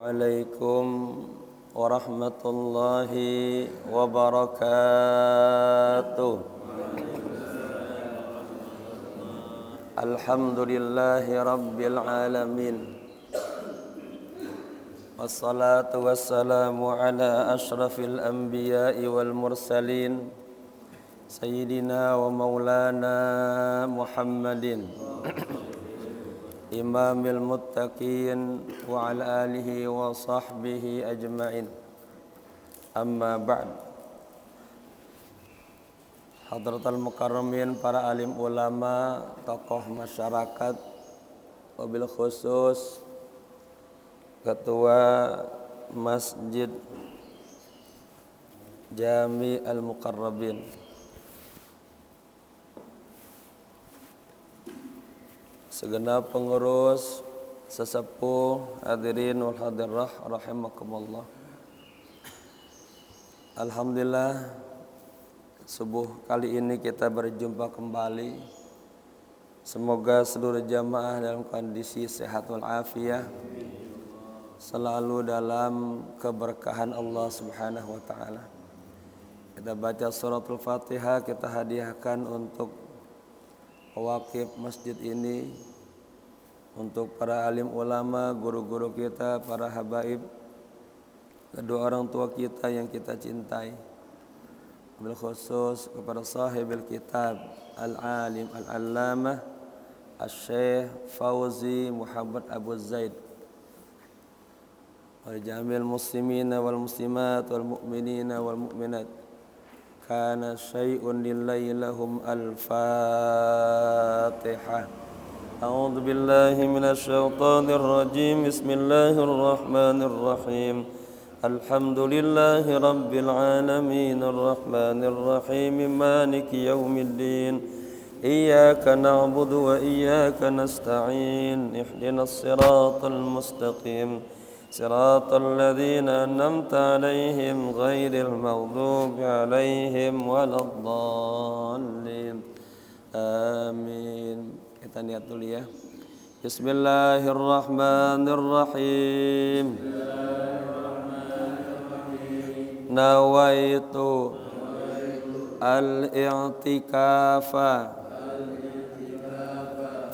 Assalamualaikum warahmatullahi wabarakatuh. Alhamdulillahi rabbil alamin. Wassalatu wassalamu ala ashrafil anbiya'i wal mursalin Sayyidina wa maulana Muhammadin Imamil muttaqin wa ala alihi wa sahbihi ajma'in. Amma ba'd. Hadratal mukarramin, para alim ulama, tokoh masyarakat, wabil khusus Ketua Masjid Jami Al-Muqarrabin, segenap pengurus, sesepuh, hadirin wal hadirah rahimakumullah. Alhamdulillah, subuh kali ini kita berjumpa kembali. Semoga seluruh jamaah dalam kondisi sehat wal afiah, selalu dalam keberkahan Allah Subhanahu wa taala. Kita baca suratul Fatihah, kita hadiahkan untuk pewakif masjid ini, untuk para alim ulama, guru-guru kita, para habaib, kedua orang tua kita yang kita cintai, bil khusus kepada sahibil kitab al-alim al-allamah Asy-Syaikh Fauzi Muhammad Abu Zaid, wa jamil muslimina wal muslimat wal mu'minina wal mu'minat. Kana syai'un lillahi lahum al-Fatihah. A'udzu billahi minasy syaithanir rajim. Bismillahir rahmanir rahim. Alhamdulillahi rabbil alamin arrahmanir rahim maliki yaumiddin. Iyyaka na'budu wa iyyaka nasta'in. Ihdinas siratal mustaqim. صراط الذين أنعمت عليهم غير المغضوب عليهم ولا الضالين آمين. Kita niat dulu ya. Bismillahirrahmanirrahim. Nawaitu al-i'tikafa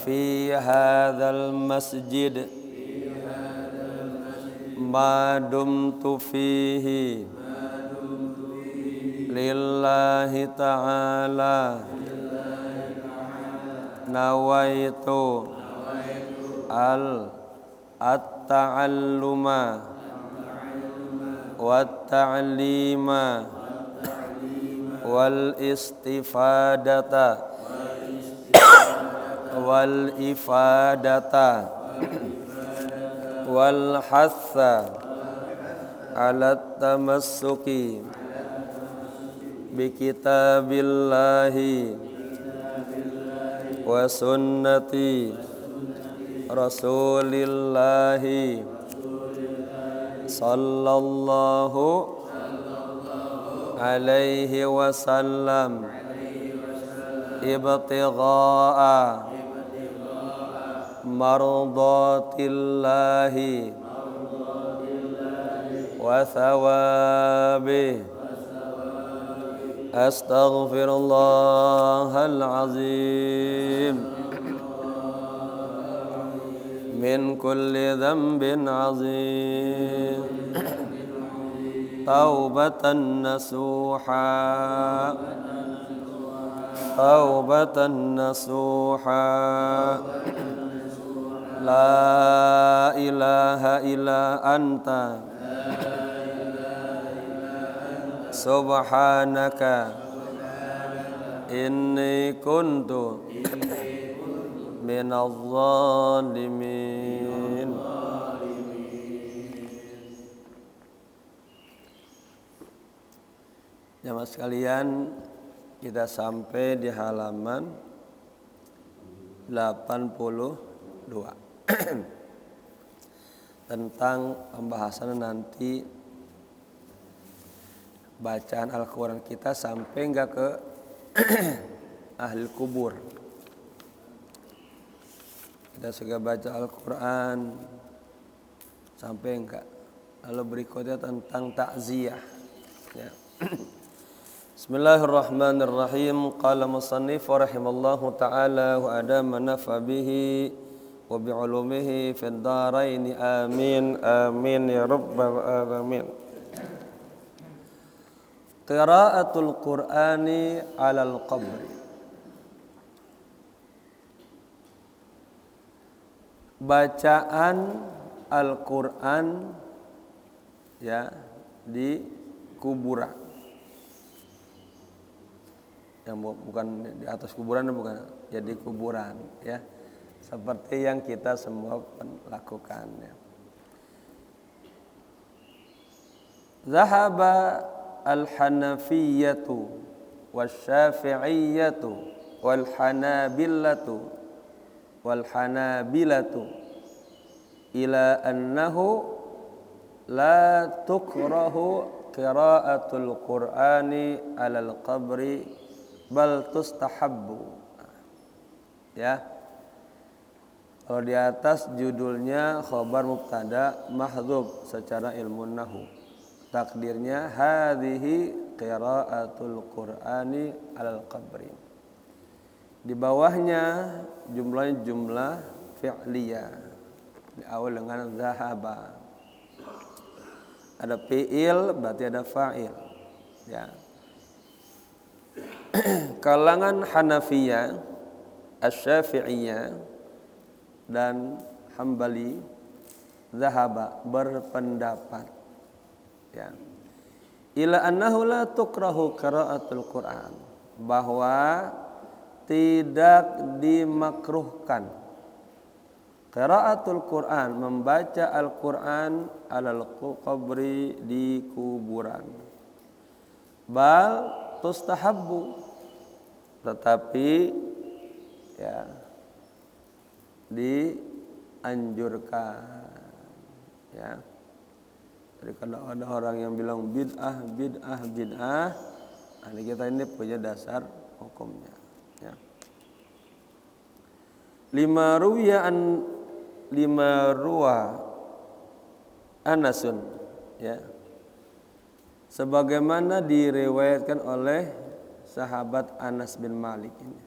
fi hadzal masjid ma dumtu fihi lillahi ta'ala. Nawaitu at-ta'alluma wat-ta'lima wal istifadata wal ifadata wal hatha ala tamassuki bi kitabillahi wa sunnati rasulillahi sallallahu alaihi wasallam ibtigha'a mardatillahi wa thawabih. Astaghfirullahal azim min kulli dhanbin azim. Taubatan nasuha, taubatan nasuha. La ilaha illa anta subhanaka inni kuntu minadh dhalimin. Jamaah sekalian, kita sampai di halaman 82 tentang pembahasan nanti bacaan Al-Quran kita sampai enggak ke ahli kubur. Kita suka baca Al-Quran sampai enggak Lalu berikutnya tentang takziah. Ya. Bismillahirrahmanirrahim. Qala musannif rahimallahu ta'ala wa adama nafa bihi wa bi'ulumihi fid dharain. Amin. Amin ya rabbal alamin. Qiraatul Qur'ani 'alal qabri. Bacaan Al-Qur'an ya di kuburan. Yang bukan di atas kuburan, bukan, ya di kuburan ya. Seperti yang kita semua lakukan ya. Zahaba al-Hanafiyyatu wasy-Syafi'iyyatu wal-Hanabilatu ila annahu la tukrahu qiraatul Qur'ani 'alal qabri bal tustahabbu. Ya. Kalau di atas judulnya khabar mubtada mahdzuf secara ilmu nahwu. Takdirnya hadhihi qiraatul Qur'ani 'alal qabri. Di bawahnya jumlahnya jumlah fi'liyah. Di awal dengan zahaba. Ada fi'il berarti ada fa'il. Ya. Kalangan Hanafiyah, Asy-Syafi'iyah dan Hambali zahaba berpendapat ya. Ila annahu la tukrahu qiraatul Qur'an, bahwa tidak dimakruhkan qiraatul Qur'an, membaca Al-Qur'an alal qabri, di kuburan. Bal tustahabbu, tetapi ya dianjurkan ya. Jadi kalau ada orang yang bilang bid'ah, ahli kita ini punya dasar hukumnya ya. Lima ruwa Anasun ya, sebagaimana diriwayatkan oleh sahabat Anas bin Malik ini.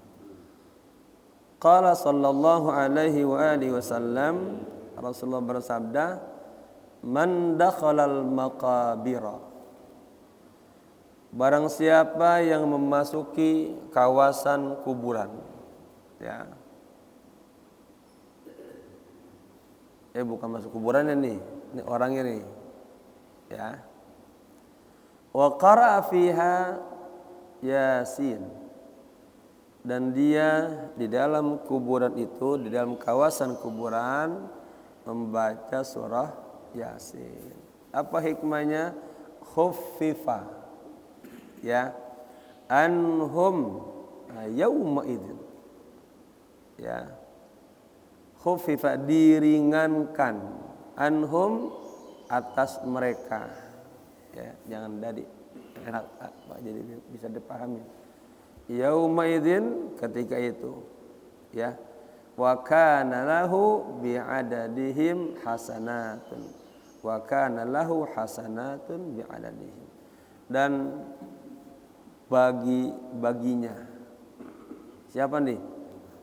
Qala sallallahu alaihi wa alihi wasallam, Rasulullah bersabda, man dakhalal maqabira, barang siapa yang memasuki kawasan kuburan ya. Bukan masuk kuburannya nih, ini orangnya nih ya. Wa qara'a fiha Yasin, dan dia di dalam kuburan itu, di dalam kawasan kuburan membaca surah Yasin. Apa hikmahnya? Khuffifa ya anhum yauma idzin ya. Khuffifa, diringankan, anhum, atas mereka ya, jangan dari enak jadi bisa dipahami. Yauma idzin, ketika itu ya. Wa kana lahu bi'adadihim hasanatun, wa kana lahu hasanatun bi'adadihim, dan baginya siapa nih?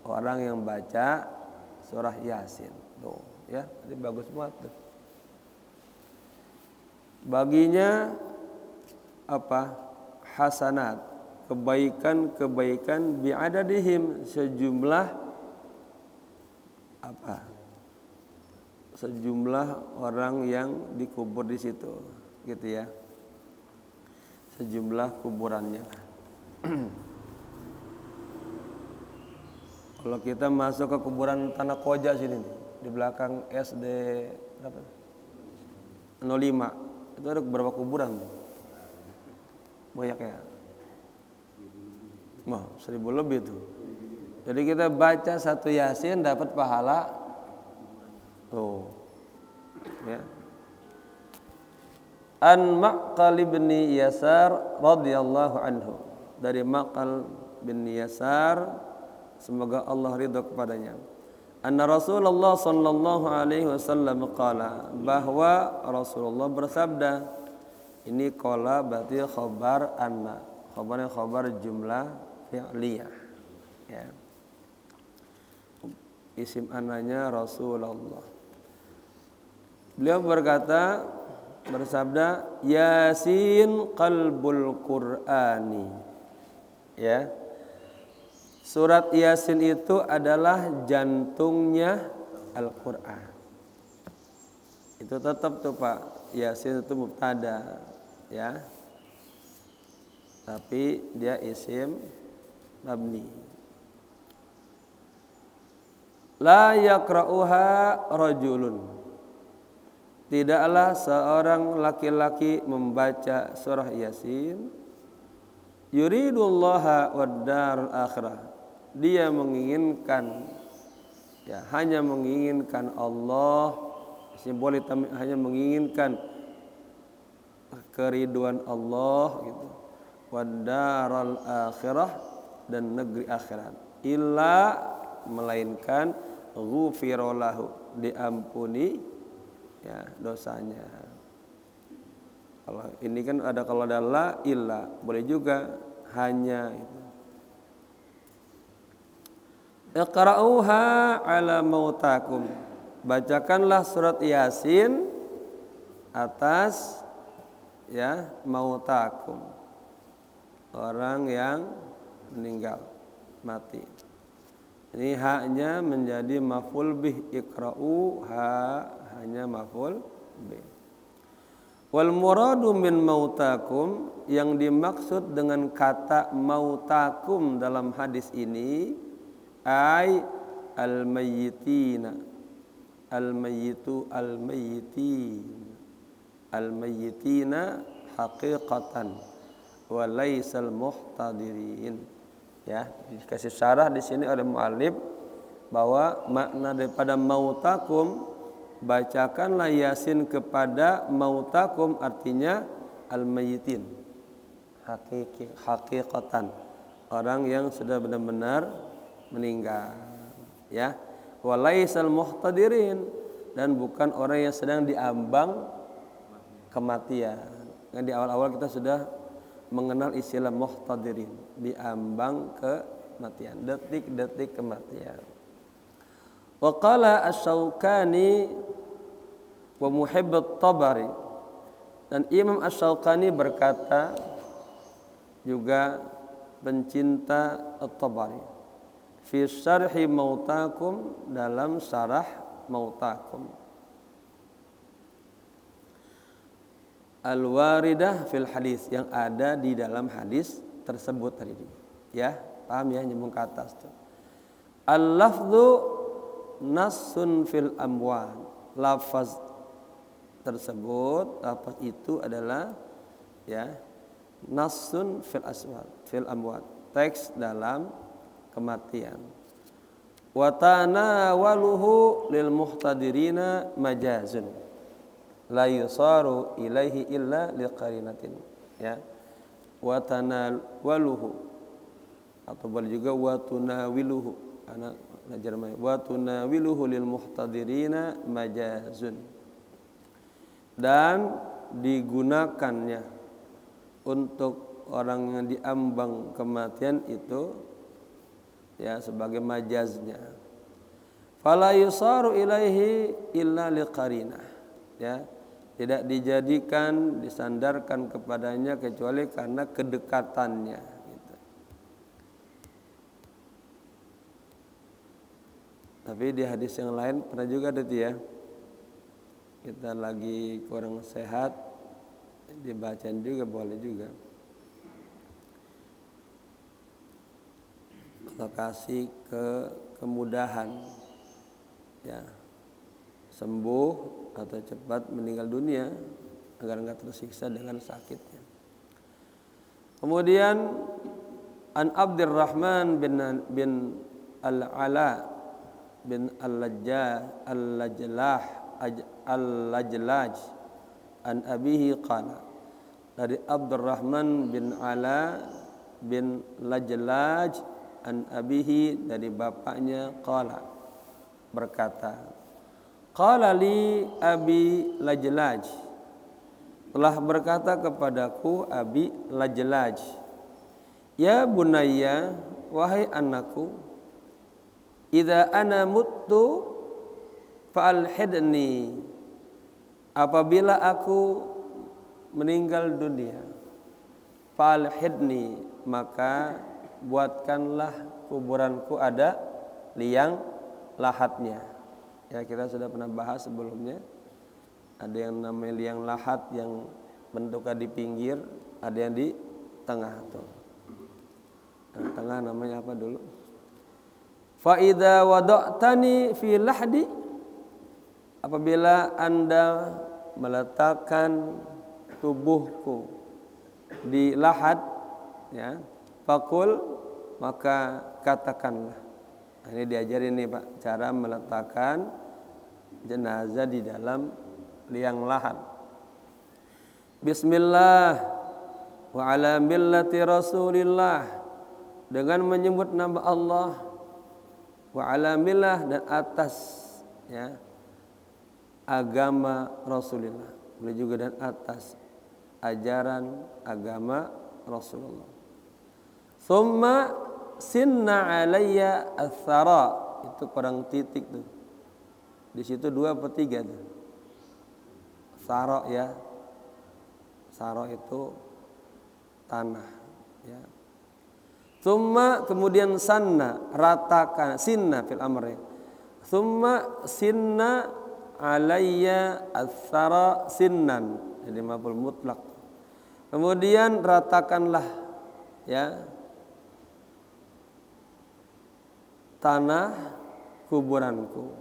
Orang yang baca surah Yasin tuh ya, jadi bagus banget tuh. Baginya apa? Hasanat, kebaikan bi'adadihim, sejumlah apa? Sejumlah orang yang dikubur di situ gitu ya. Sejumlah kuburannya. Kalau kita masuk ke kuburan Tanah Koja sini nih, di belakang SD berapa? 05. Itu ada beberapa kuburan. Banyak ya. Wah, 1000 lebih tuh. Jadi kita baca satu Yasin dapat pahala tuh. Ya. An Maqal bin Yasar radhiyallahu anhu, dari Maqal bin Yasar, semoga Allah ridha kepadanya. Anna Rasulullah sallallahu alaihi wasallam qala, bahwa Rasulullah bersabda. Ini qala berarti khabar anna. Khabarnya khabar jumlah fi'liyah. Ya. Isim ananya Rasulullah. Beliau bersabda, Yasin qalbul Qur'ani. Ya. Surat Yasin itu adalah jantungnya Al-Qur'an. Itu tetap tuh Pak, Yasin itu mubtada, ya. Tapi dia isim mabni. La yaqra'uha rajulun. Tidaklah seorang laki-laki membaca surah Yasin yuridullaha wad darul akhirah. Dia menginginkan, ya, hanya menginginkan Allah, simbolik hanya menginginkan keriduan Allah gitu. Wad darul akhirah, dan negeri akhirat. Illa, melainkan ghufira lahu, diampuni, ya, dosanya. Kalau ini kan ada, kalau ada la illa, boleh juga hanya itu. Iqra'uha ala mautakum. Bacakanlah surat Yasin atas, ya, mautakum, orang yang meninggal, mati. Ini haknya menjadi maf'ul bih. Iqra'u, ha hanya maf'ul bih. Wal muradu min mautakum, yang dimaksud dengan kata mautakum dalam hadis ini ay al-mayyitina, al-mayyitu, al-mayyitina haqiqatan wa laisal muhtadirin. Ya, dikasih syarah di sini oleh muallif bahwa makna daripada mautakum, bacakanlah Yasin kepada mautakum, artinya al-mayyitin, haqiqatan, orang yang sudah benar-benar meninggal, ya. Walaisal muhtadirin, dan bukan orang yang sedang diambang kematian. Kan di awal-awal kita sudah mengenal istilah muhtadirin, diambang kematian, detik-detik kematian. Wa qala Asy-Syaukani wa Muhibb At-Tabari, dan Imam Asy-Syaukani berkata, juga pencinta At-Tabari, fi syarhi mautakum, dalam syarah mautakum, al-waridah fil hadis, yang ada di dalam hadis tersebut tadi. Ya, paham ya, nyambung ke atas tuh. Al-lafdhu nassun fil amwat. Lafaz tersebut, lafaz itu adalah, ya, nassun fil aswat, fil amwat, teks dalam kematian. Wa tanawaluhu lil muhtadirina majazun la yusaru ilaihi illa liqarinatin, ya. Wa tanawaluhu, atau boleh juga wa tunawiluhu, anak belajar wa tunawiluhu lil muhtadirina majazun, dan digunakannya untuk orang yang diambang kematian itu, ya, sebagai majaznya. Fala yusaru ilaihi illa liqarinah, ya, tidak dijadikan, disandarkan kepadanya kecuali karena kedekatannya, gitu. Tapi di hadis yang lain pernah juga ada tuh, ya, kita lagi kurang sehat, dibacain juga, boleh juga. Kasih kemudahan, ya, sembuh atau cepat meninggal dunia, agar enggak tersiksa dengan sakitnya. Kemudian an Abdurrahman bin Al-Ala bin Al-Lajlaj an abihi qala, dari Abdurrahman bin Ala bin Lajlaj an abihi, dari bapaknya, qala, berkata, qala li Abi Lajlaj, telah berkata kepadaku Abi Lajlaj, ya bunayya, wahai anakku, idza ana muttu fa'alhidni, apabila aku meninggal dunia, fa'alhidni, maka buatkanlah kuburanku ada liang lahatnya. Ya, kita sudah pernah bahas sebelumnya. Ada yang namanya liang lahat yang bentuknya di pinggir, ada yang di tengah tuh. Yang tengah namanya apa dulu? Fa idza wada'tani fi lahdi, apabila Anda meletakkan tubuhku di lahat, ya, fakul, maka katakanlah. Nah, ini diajarin nih Pak, cara meletakkan jenazah di dalam liang lahat. Bismillah wa ala millati Rasulillah, dengan menyebut nama Allah, wa ala millah, dan atas, ya, agama Rasulullah, boleh juga dan atas ajaran agama Rasulullah. Thumma sinna alayya athara, itu kurang titik tuh. Di situ 2 atau 3 tuh. Thara, ya. Thara itu tanah, ya. Thumma, kemudian sanna, ratakan, sinna fil amri. Thumma sinna alayya athara sinnan, jadi maf'ul mutlak. Kemudian ratakanlah, ya, tanah kuburanku.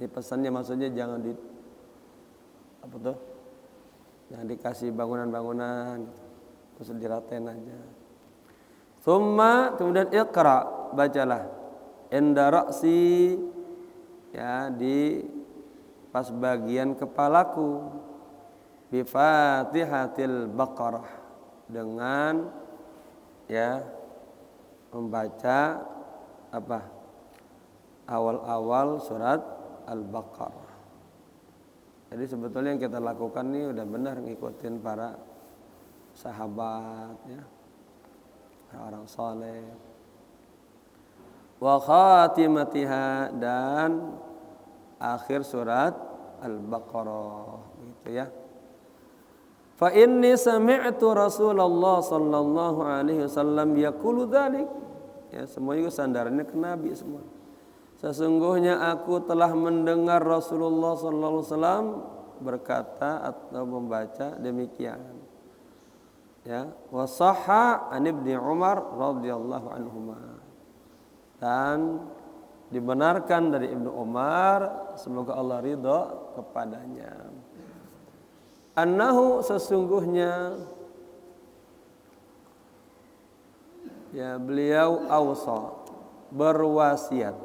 Ini pesannya, maksudnya jangan di apa tuh? Jangan dikasih bangunan-bangunan, terus diratain aja. Summa, kemudian iqra, bacalah, inda ra'si, ya, di pas bagian kepalaku, bi Fatihatil Baqarah, dengan, ya, membaca apa? Awal-awal surat Al-Baqarah. Jadi sebetulnya yang kita lakukan ini udah benar, ngikutin para sahabat, ya, orang saleh. Wa khatimatiha, dan akhir surat Al-Baqarah, gitu ya. Fa inni sami'tu Rasulullah sallallahu alaihi wasallam yaqulu dzalik. Ya, semua itu sandarannya ke Nabi semua. Sesungguhnya aku telah mendengar Rasulullah sallallahu alaihi wasallam berkata atau membaca demikian. Ya, wa sahha an Ibnu Umar radhiyallahu anhuma, dan dibenarkan dari Ibnu Umar, semoga Allah ridha kepadanya, annahu, sesungguhnya, ya, beliau awsa, berwasiat,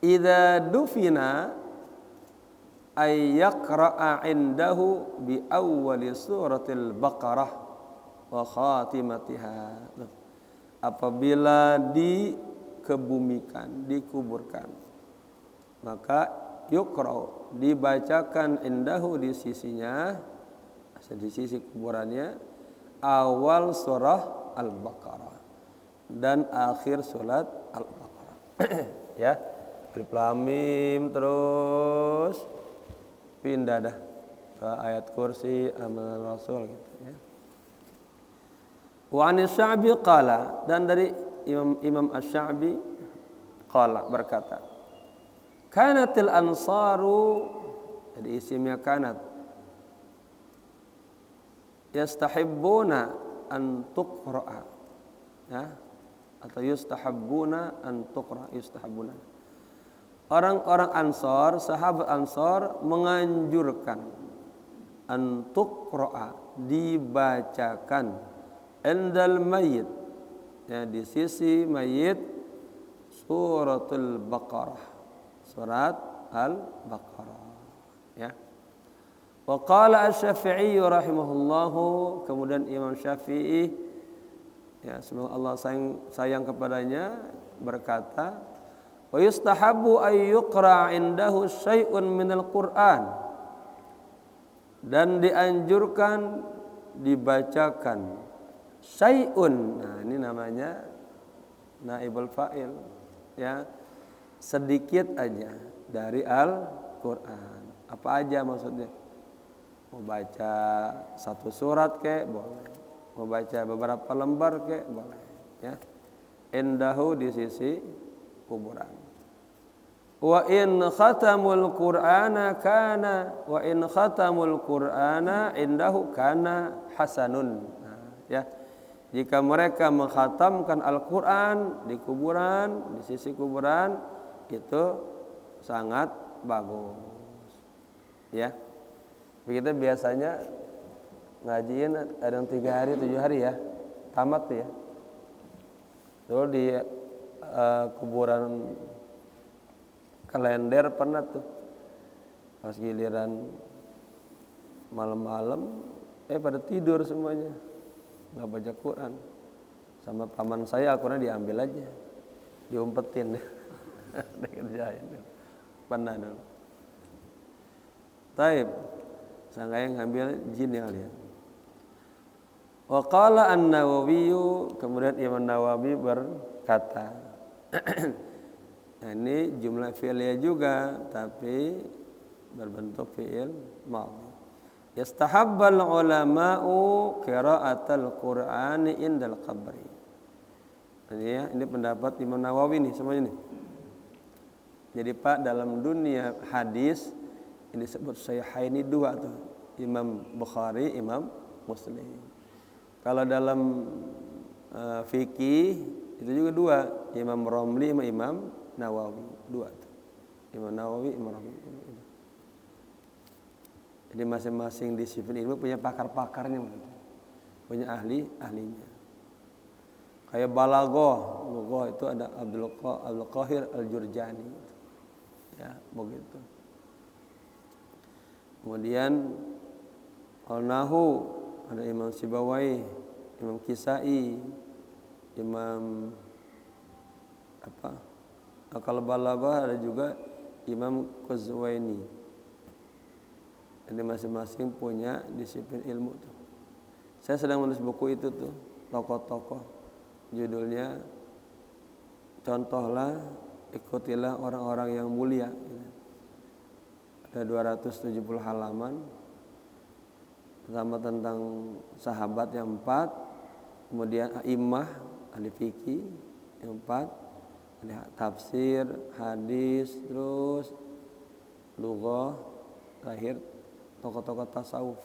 idza dufina ay yaqra'a indahu bi awwali suratil Baqarah wa khatimatiha, apabila dikebumikan, dikuburkan, maka yuqra, dibacakan, indahu, di sisinya, di sisi kuburannya, awal surah Al-Baqarah dan akhir surat Al-Baqarah. Ya, Alif Lam Mim, terus pindah dah ke ayat kursi, amalan Rasul, gitu ya. Wa anis Sya'bi qala, dan dari Imam Asy-Sya'bi qala, berkata, kanatil ansaru, jadi isimnya kanat, yastahibbuna an tuqra'a, ya, atau yustahabbuna an tuqra, yustahabbuna. Orang-orang Ansor, sahabat Ansor, menganjurkan an tuqra'a, dibacakan, indal mayyit, ya, di sisi mayit, suratul Baqarah, surat Al-Baqarah, ya. Wa qala Asy-Syafi'i rahimahullahu, kemudian Imam Syafi'i, ya, semoga Allah sayang kepadanya, berkata, wa Wa yustahabbu ay yuqra' indahu syai'un minal Qur'an, dan dianjurkan dibacakan syai'un. Nah, ini namanya naibul fa'il, ya. Sedikit aja dari Al-Qur'an. Apa aja maksudnya? Mau baca satu surat kek boleh. Mau baca beberapa lembar kek boleh, ya. Indahu di sisi kuburan. Wa in khatamul Qur'ana indahu kana hasanun. Nah, ya. Jika mereka mengkhatamkan Al-Qur'an di kuburan, di sisi kuburan, itu sangat bagus. Ya. Begitu biasanya ngajiin ada yang 3 hari 7 hari ya. Tamat tuh ya. Dulu di kuburan Kalender pernah tuh, pas giliran malam-malam pada tidur semuanya, nggak baca Quran. Sama paman saya Al-Quran diambil aja, diumpetin, dikerjain. Pernah dulu. Taib, sangka ngambil jin yang lihat. Wa qala an-Nawawi, kemudian Imam Nawawi berkata, nah, ini jumlah fi'ilnya juga tapi berbentuk fi'il madhi. Yastahabbal ulama'u qira'atal Qur'ani indal qabri. Ini pendapat Imam Nawawi nih semuanya nih. Jadi Pak, dalam dunia hadis ini disebut sahihaini 2 tuh, Imam Bukhari, Imam Muslim. Kalau dalam fikih itu juga 2, Imam Romli sama Imam Nawawi, 2 tuh. Imam Nawawi, Imam Romli. Jadi masing-masing disiplin ilmu punya pakar-pakarnya, punya ahlinya. Kayak balaghah itu ada Abdul Qahir Al-Jurjani. Ya, begitu. Kemudian al-Nahu ada Imam Sibawai, Imam Kisai, Imam kalau balaghah ada juga Imam Qazwaini. Jadi masing-masing punya disiplin ilmu tuh. Saya sedang menulis buku itu tuh, tokoh-tokoh. Judulnya Contohlah, ikutilah orang-orang yang mulia. Ada 270 halaman. Pertama tentang sahabat yang 4, kemudian a'immah, ahli fikih yang 4, ada tafsir, hadis, terus lughah, terakhir tokoh-tokoh tasawuf.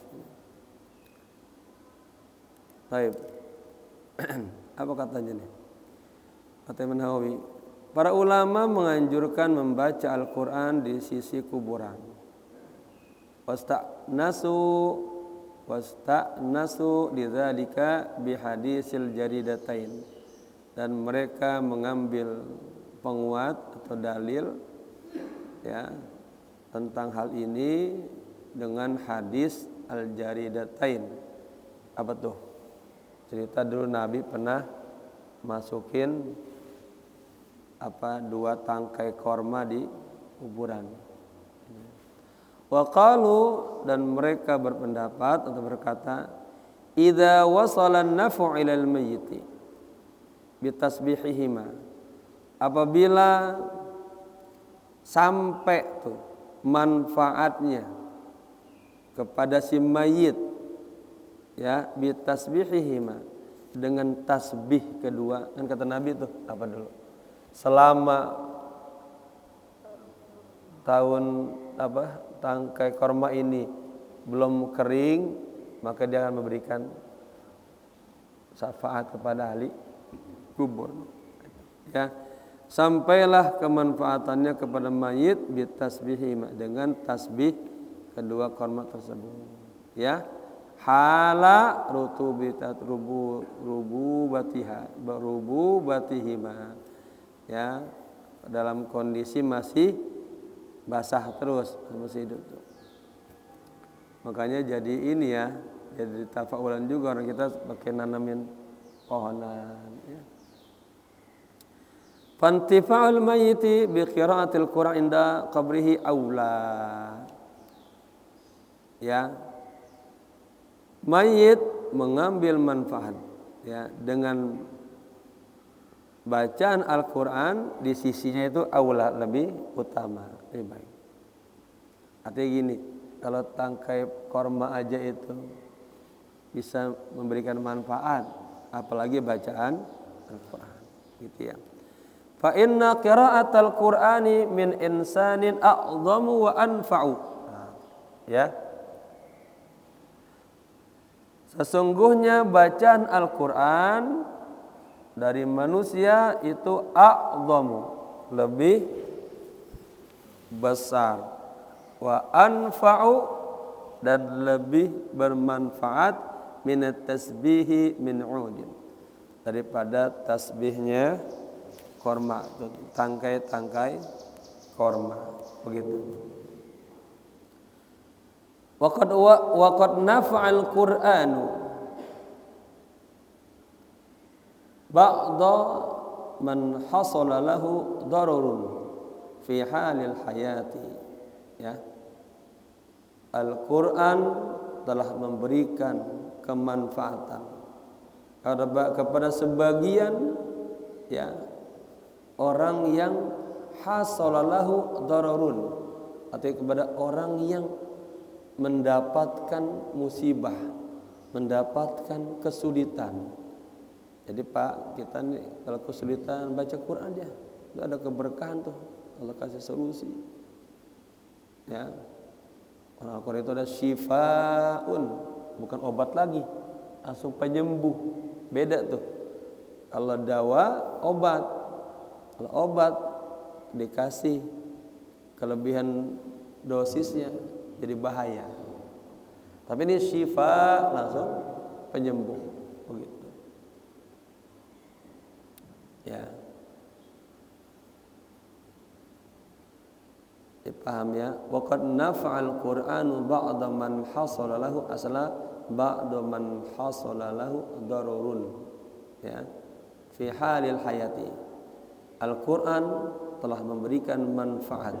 Baik. Apa katanya nih? Kata Imam Nawawi, para ulama menganjurkan membaca Al-Qur'an di sisi kuburan. Wasta'nasu lidzalika bihadisil jaridatain, dan mereka mengambil penguat atau dalil, ya, tentang hal ini dengan hadis al-jaridatain. Apa tuh? Cerita dulu Nabi pernah masukin 2 tangkai korma di kuburan. Wa qalu, dan mereka berpendapat atau berkata, idza wasala an-naf'u ilal mayyiti bitasbihihima, apabila sampai tuh manfaatnya kepada si mayit, ya, bitasbihihima, dengan tasbih kedua. Kan kata Nabi tuh apa dulu? Selama tahun tangkai korma ini belum kering, maka dia akan memberikan syafaat kepada ahli kubur. Ya, sampailah kemanfaatannya kepada mayit bitasbihihima, dengan tasbih kedua korma tersebut. Ya, hala rububatihima, ya, dalam kondisi masih basah terus, masih hidup tuh. Makanya jadi ini ya, jadi tafaulan juga orang kita pakai nanamin pohonan, ya. Fantifa'ul mayyiti bi qiraatil Qur'an inda qabrihi aula. Ya. Mayit mengambil manfaat ya dengan bacaan Al-Qur'an di sisinya itu aula, lebih utama, lebih baik. Artinya gini, kalau tangkai korma aja itu bisa memberikan manfaat, apalagi bacaan Al-Qur'an gitu ya. Fa inna qira'atal Qur'ani min insanin a'zamu wa anfa'u. Ya. Sesungguhnya bacaan Al-Qur'an dari manusia itu a'zamu, lebih besar, wa anfa'u, dan lebih bermanfaat min tasbihi min 'udin, daripada tasbihnya korma, tangkai-tangkai korma, begitu. Waqad nafa'al Qur'anu ba'da man hasala lahu dararun fi halil hayati. Ya. Al-Qur'an telah memberikan kemanfaatan kepada sebagian ya orang yang hasalalahu dararun, atau kepada orang yang mendapatkan musibah, mendapatkan kesulitan. Jadi Pak, kita nih kalau kesulitan baca Quran dia, itu ada keberkahan tuh, Allah kasih solusi. Ya. Al-Quran itu ada syifaun, bukan obat lagi, langsung penyembuh. Beda tuh. Kalau dawa obat. Kalau obat dikasih kelebihan dosisnya jadi bahaya. Tapi ini syifa, langsung penyembuh, begitu. Ya. Dipaham ya? Waqad nafa'al Qur'anu ba'da man hasala lahu asla ba'da man hasala lahu darurun. Ya. Fi halil hayati. Al-Qur'an telah memberikan manfaat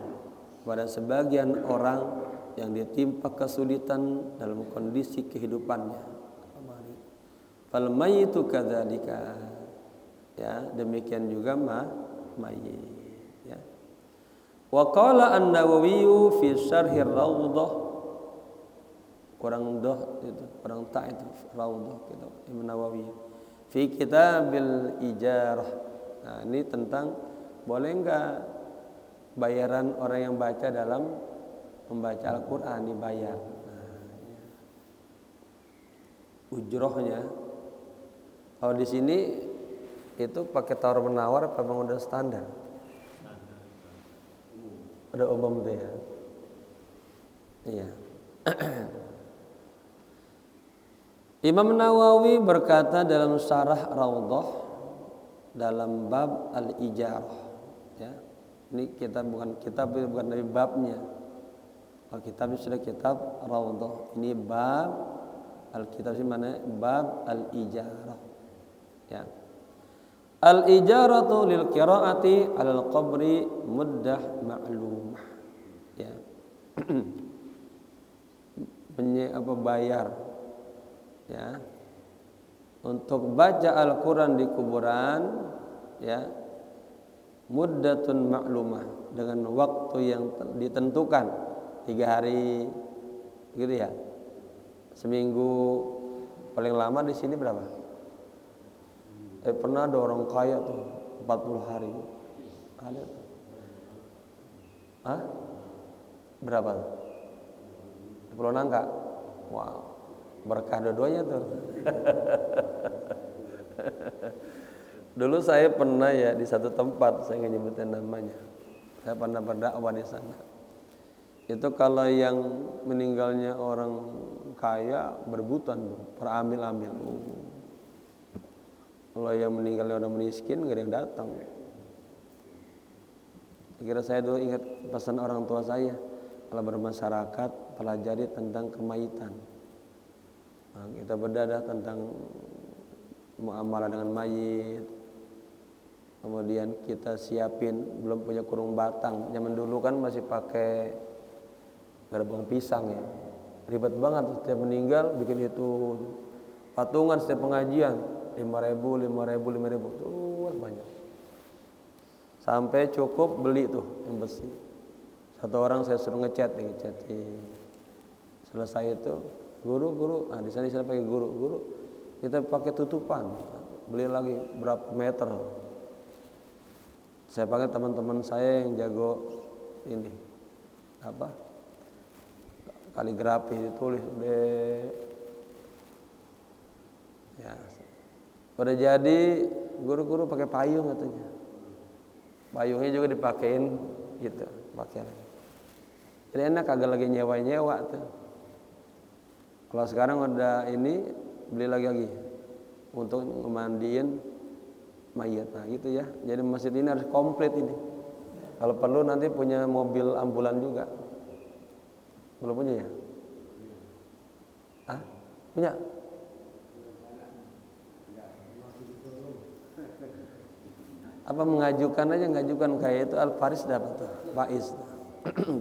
pada sebagian orang yang ditimpa kesulitan dalam kondisi kehidupannya. Fal mayyitu kadzalika. Ya, demikian juga mayit. Ya. Wa qala An-Nawawi fi syarhi Raudhah, kurang doh itu, kurang ta itu Raudhah gitu. Imam Nawawi fi kitabil ijarah. Nah, ini tentang boleh enggak bayaran orang yang baca dalam membaca Al-Qur'an dibayar. Nah, ya. Ujrohnya kalau di sini itu pakai tawar menawar apa bang udah standar? Udah umum tuh ya. Iya. Imam Nawawi berkata dalam syarah Raudhah dalam bab al-ijarah, ya. Ini kitab bukan dari babnya. Kalau kitab sudah kitab Raudhah. Ini bab al-kitab ini mana? Bab al-ijarah. Ya. Al-ijaratu lil qiraati 'alal qabri muddah ma'lumah. Ya. Bayar ya untuk baca Al-Qur'an di kuburan ya muddatun ma'lumah, dengan waktu yang ditentukan 3 hari gitu ya, seminggu paling lama. Di sini berapa? Pernah ada orang kaya tuh 40 hari ada tuh. Berapa? 10 nangka. Wow, berkah dua-duanya tuh. Dulu saya pernah ya di satu tempat, saya nggak nyebutin namanya. Saya pernah berdakwah di sana. Itu kalau yang meninggalnya orang kaya berebutan, peramil-amil. Kalau yang meninggalnya orang miskin nggak ada yang datang. Kira saya dulu ingat pesan orang tua saya, kalau bermasyarakat pelajari tentang kemayitan. Nah, kita berdadah tentang muamalah dengan mayit, kemudian kita siapin, belum punya kurung batang. Zaman dulu kan masih pakai gerbong pisang ya, ribet banget. Setiap meninggal bikin itu patungan setiap pengajian 5.000 tuh banyak, sampai cukup beli tuh yang besi. Satu orang saya suruh ngecat. Selesai itu guru, di sana pakai guru, kita pakai tutupan, beli lagi berapa meter. Saya pakai teman-teman saya yang jago ini apa, kaligrafi, ditulis ya. Udah jadi, guru-guru pakai payung katanya. Payungnya juga dipakein gitu, pakai lagi. Jadi enak, kagak lagi nyewa tuh. Kalau sekarang udah ini, beli lagi untuk memandiin mayat. Nah gitu ya. Jadi masjid ini harus komplit ini. Kalau perlu nanti punya mobil ambulan juga. Belum punya ya? Punya? Apa mengajukan aja, ngajukan kayak itu Al-Faris dapat tuh, Faiz.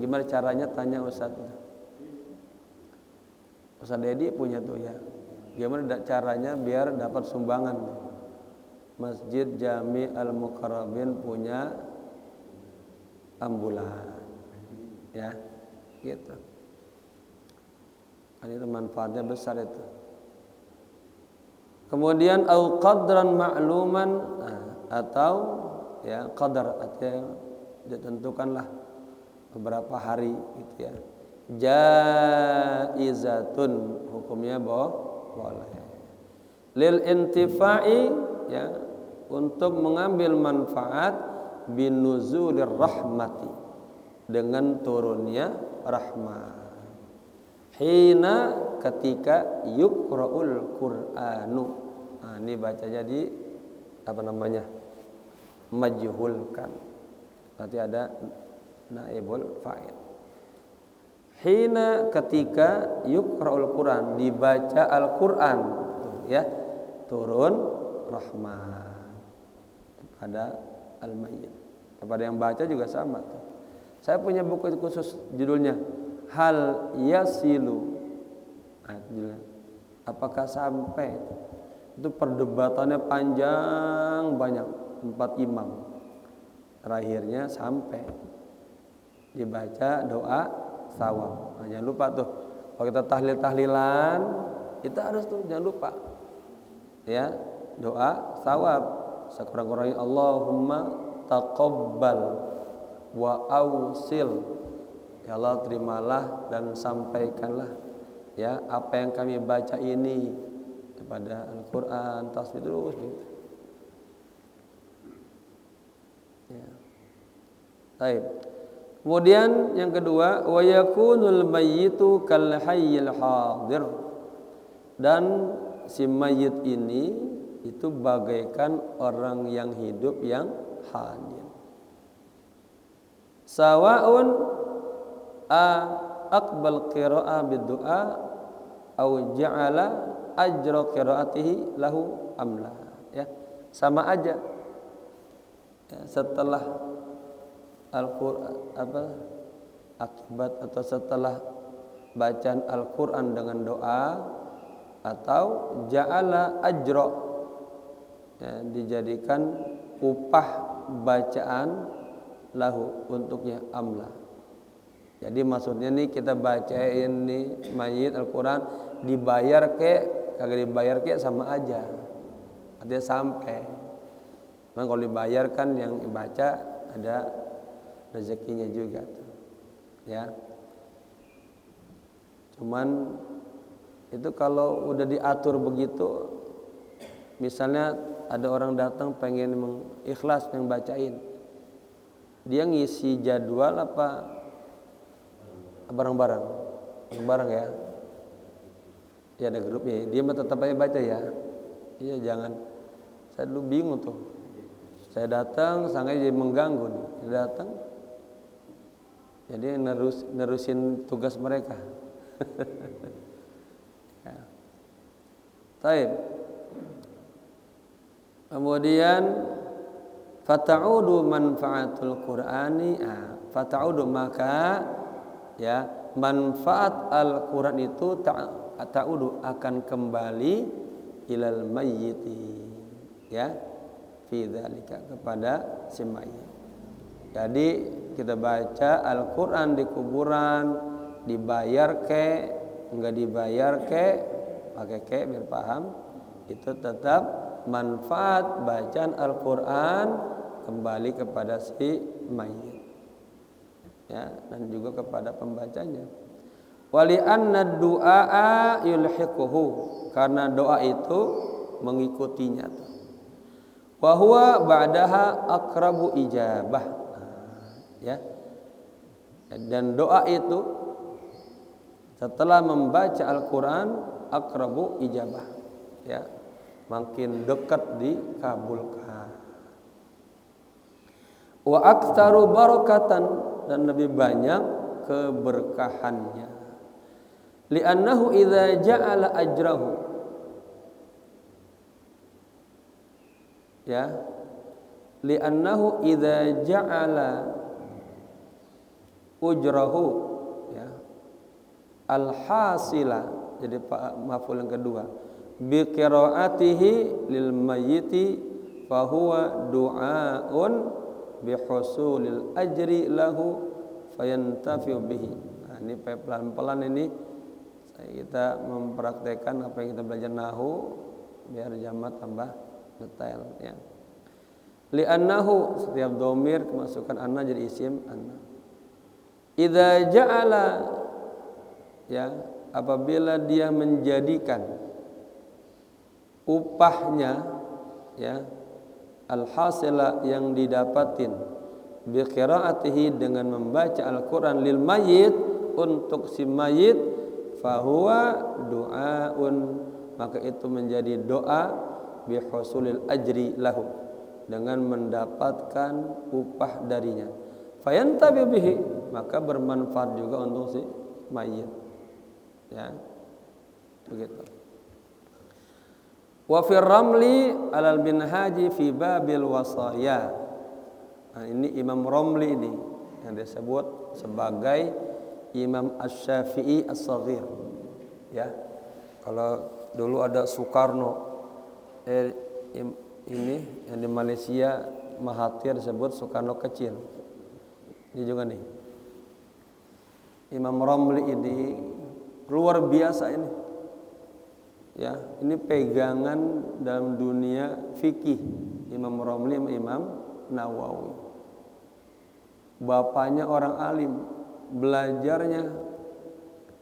Gimana caranya, tanya Ustaz Dedi punya tuh ya. Gimana caranya biar dapat sumbangan tuh. Masjid Jami Al-Muqarrabin punya ambulan. Ya, gitu. Kan itu manfaatnya besar itu. Kemudian au qadran ma'luman, atau ya qadar, artinya ditentukanlah beberapa hari gitu ya. Jaizatun, hukumnya boleh. Lil intifa'i, ya, untuk mengambil manfaat binuzulir rahmati, dengan turunnya rahmat. Hina, ketika yuqra'ul Qur'anu. Nah, ini baca jadi apa namanya? Majhulkan. Berarti ada naibul fa'il. Hina, ketika yuqra'ul Qur'an, dibaca Al-Qur'an, ya, turun rahmat pada al-mayyit. Kepada yang baca juga sama tuh. Saya punya buku khusus judulnya Hal Yasilu. Apakah sampai? Itu perdebatannya panjang, banyak, 4 imam. Terakhirnya sampai dibaca doa sawab. Nah, jangan lupa tuh, kalau kita tahlilan, kita harus tuh jangan lupa ya, doa sawab sekurang-kurangnya, Allahumma taqabbal wa ausil. Ya Allah, terimalah dan sampaikanlah ya apa yang kami baca ini kepada Al-Qur'an, tasbih terus gitu. Ya. Baik. Kemudian yang kedua, wa yakunul mayyitu kal hayyil hadir. Dan si mayit ini itu bagaikan orang yang hidup yang hadir. Sawa'un aqbal qira'ah bid-du'a au ja'ala ajra qira'atihi lahu amla, ya, sama aja ya, setelah Al-Qur'an akibat atau setelah bacaan Al-Qur'an dengan doa, atau ja'ala ajra, ya, dijadikan upah bacaan lahu, untuknya amla. Jadi maksudnya nih, kita bacain nih mayit Al-Quran, dibayar kagak dibayar sama aja, artinya sampai. Memang kalau dibayar kan yang baca ada rezekinya juga tuh, ya. Cuman itu kalau udah diatur begitu, misalnya ada orang datang pengen mengikhlas yang bacain, dia ngisi jadwal apa bareng-bareng ya. Ya ada grupnya, dia tetap aja baca ya. Iya, jangan. Saya dulu bingung tuh. Saya datang, sangat jadi mengganggu nih. Dia datang, jadi nerusin tugas mereka. Ya. Baik. Kemudian Fata'udu manfaatul Qur'ani, fata'udu maka ya manfaat Al-Qur'an itu ta'udu akan kembali ilal mayyiti, ya, fi dzalika kepada si mayit. Jadi kita baca Al-Qur'an di kuburan, dibayar ke enggak dibayar ke, pakai ke biar paham, itu tetap manfaat bacaan Al-Qur'an kembali kepada si mayit, ya, dan juga kepada pembacanya. Wali anna du'a yulhiquhu, karena doa itu mengikutinya. Wa huwa ba'daha aqrabu ijabah, ya. Dan doa itu setelah membaca Al-Qur'an aqrabu ijabah, ya, makin dekat dikabulkan. Wa aktsaru barakatan, dan lebih banyak keberkahannya. Li'annahu idza ja'ala ajrahu, ya, li'annahu idza ja'ala ujrahu, ya, al-hasila, jadi maf'ul yang kedua, bi qiraatihi lil mayyiti fa huwa du'aun bi husulil ajri lahu fayantafi'u bihi. Nah, ini pelan-pelan ini kita mempraktekkan apa yang kita belajar nahwu biar jamak tambah detail, ya. Li'annahu, setiap dhamir kemasukan anna jadi isim anna. Idza ja'ala, ya, apabila dia menjadikan upahnya, ya, al-hasila yang didapatin bi qiraatihi dengan membaca Al-Qur'an lil mayyit untuk si mayit, fahuwa du'aun, maka itu menjadi doa bi husulil ajri lahu, dengan mendapatkan upah darinya. Fayantabi bihi, maka bermanfaat juga untuk si mayit, ya, begitu. Wa fir ramli alal minhaji fi babil wasaya. Nah, ini Imam Ramli ini yang disebut sebagai Imam Asy-Syafi'i As-Shaghir, ya. Kalau dulu ada Soekarno, ini yang di Malaysia Mahathir disebut Soekarno kecil. Ini juga nih Imam Ramli ini luar biasa ini, ya. Ini pegangan dalam dunia fikih Imam Ramli sama Imam Nawawi. Bapaknya orang alim, belajarnya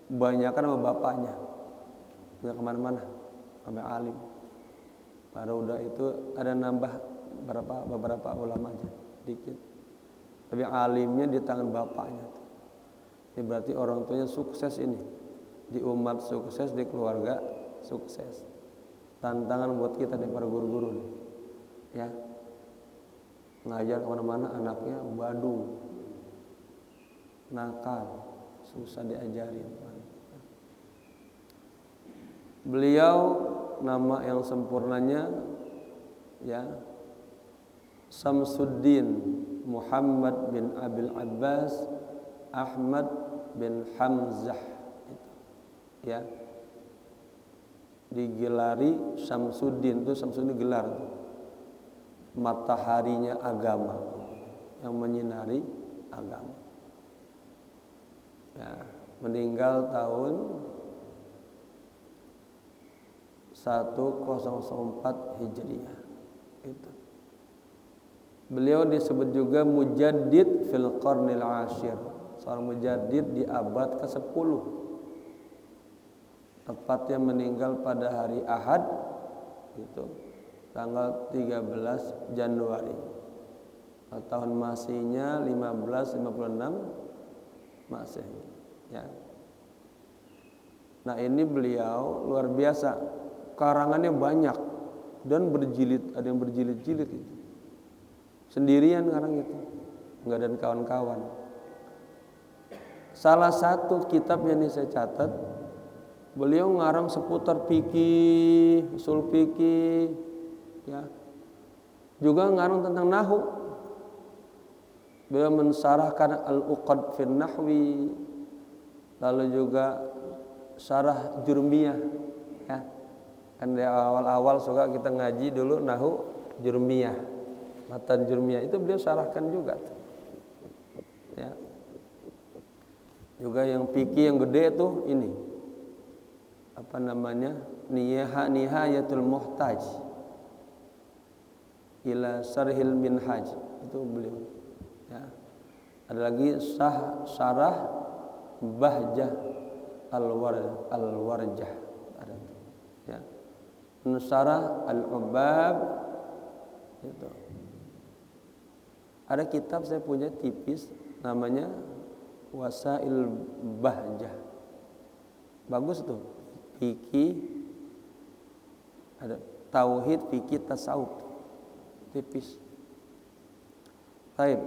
kebanyakan sama bapaknya, nggak kemana-mana, sampai alim. Baru udah itu ada nambah beberapa ulama aja, dikit. Tapi alimnya di tangan bapaknya. Ini berarti orang tuanya sukses ini, di umat sukses, di keluarga sukses. Tantangan buat kita nih para guru-guru nih, ya. Ngajar kemana-mana anaknya badung, nakal, susah diajarin. Beliau nama yang sempurnanya, ya, Samsuddin Muhammad bin Abil Abbas Ahmad bin Hamzah, ya, digelari Samsuddin. Itu Samsuddin gelar mataharinya agama, yang menyinari agama, ya. Meninggal tahun 1004 Hijriah. Itu. Beliau disebut juga mujaddid fil qarnil ashir, seorang mujaddid di abad ke-10. Tepatnya meninggal pada hari Ahad, itu tanggal 13 Januari. Tahun Masihnya 1556 Masehi, ya. Nah, ini beliau luar biasa. Karangannya banyak dan berjilid, ada yang berjilid-jilid itu. Sendirian karang itu, enggak ada kawan-kawan. Salah satu kitab yang saya catat, beliau ngarang seputar fikih, usul fikih, ya. Juga ngarang tentang nahu. Beliau mensarahkan al-uqad fi nahwi, lalu juga syarah jurmiyah, ya. Kan di awal-awal suka kita ngaji dulu nahu jurmiyah, matan jurmiyah itu beliau syarahkan juga, ya. Juga yang fikih yang gede tuh ini apa namanya, nihayatul muhtaj ila sarhil minhaj, itu beliau, ya. Ada lagi syarah bahjah al-warjah, ada, ya. Syarah al-ubab itu. Ada kitab saya punya tipis namanya Wasail Bahjah, bagus tuh, fikih ada tauhid, fikih, tasawuf, tipis. Baik.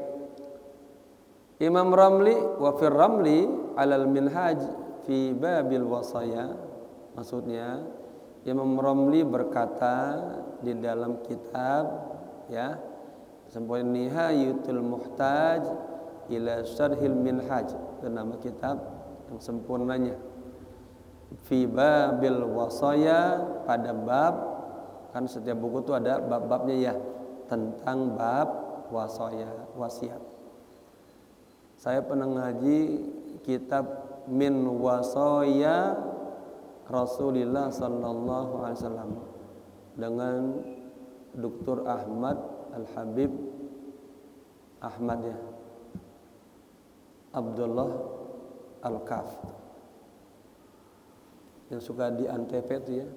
Imam Ramli wa fir Ramli alal minhaj fi babil wasaya, maksudnya Imam Ramli berkata di dalam kitab, ya, sampai nihayatul muhtaj ila syarhil minhaj, itu nama kitab yang sempurnanya. Fi babil wasaya, pada bab, kan setiap buku itu ada bab-babnya, ya, tentang bab wasaya, wasiat. Saya pernah ngaji kitab min wasaya Rasulullah sallallahu alaihi wasallam dengan Dr. Ahmad Al-Habib Ahmad, ya, Abdullah Al-Kaf, yang suka di Antv itu, ya.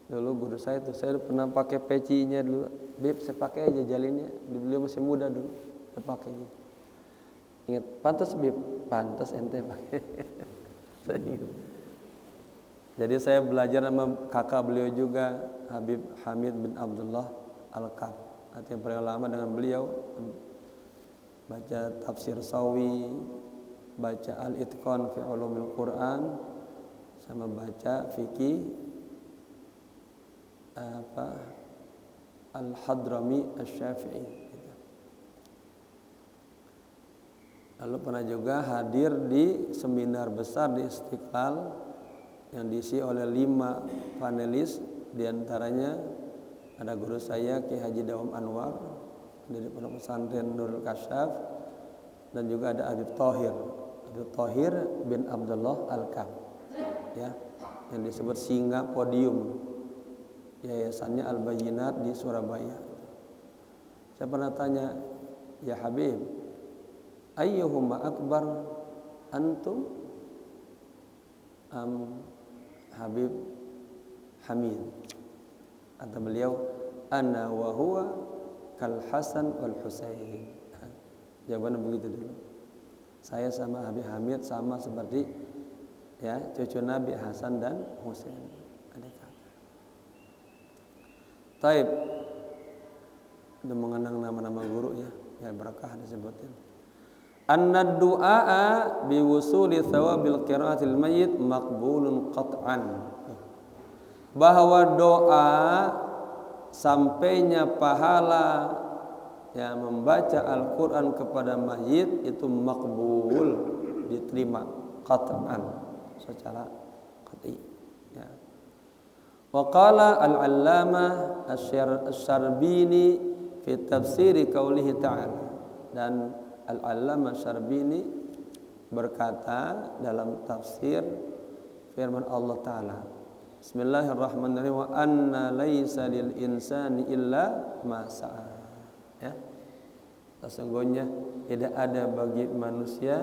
Dulu guru saya tuh, saya pernah pakai pecinya dulu. Bib, saya pakai aja jalinnya. Beliau masih muda dulu, saya pakai. Ingat, pantas Bib, pantas ente pakai. Saya ingat. Jadi saya belajar sama kakak beliau juga, Habib Hamid bin Abdullah Al-Kaf. Artinya paling lama dengan beliau. Baca tafsir Sawi, baca Al-Itqan fi Ulumil Quran, sama baca fikih Al-Hadrami Asy-Syafi'i, gitu. Lalu pernah juga hadir di seminar besar di Istiqlal yang diisi oleh 5 panelis, diantaranya ada guru saya Ki Haji Dawam Anwar dari Pondok Pesantren Nurul Kasyaf, dan juga ada Habib Thohir bin Abdullah Al-Kaf, ya, yang disebut Singa Podium, yayasannya Al-Bayyinat di Surabaya. Saya pernah tanya, ya Habib, ayyuhuma akbar, antum Habib Hamid? Kata beliau, ana wa huwa kal Hasan wal Husain. Jawabannya begitu dulu. Saya sama Habib Hamid sama seperti, ya, cucu Nabi Hasan dan Husain, adik kakak. Taib, udah mengenang nama-nama guru, ya, ya berkah disebutin. Anna du'a bi wusuli thawabil qiraatil mayyit maqbulun qat'an. Bahwa doa sampainya pahala, ya, membaca Al-Qur'an kepada mayit itu makbul, diterima qat'an, secara qat'i, ya. Wa qala al-'allamah asy-Syarbini fi tafsiri qaulihi ta'ala, dan Al-'Allamah Syarbini berkata dalam tafsir firman Allah Ta'ala, Bismillahirrahmanirrahim, wa anna laisa lil insani illa ma sa'a, ya, sesungguhnya tidak ada bagi manusia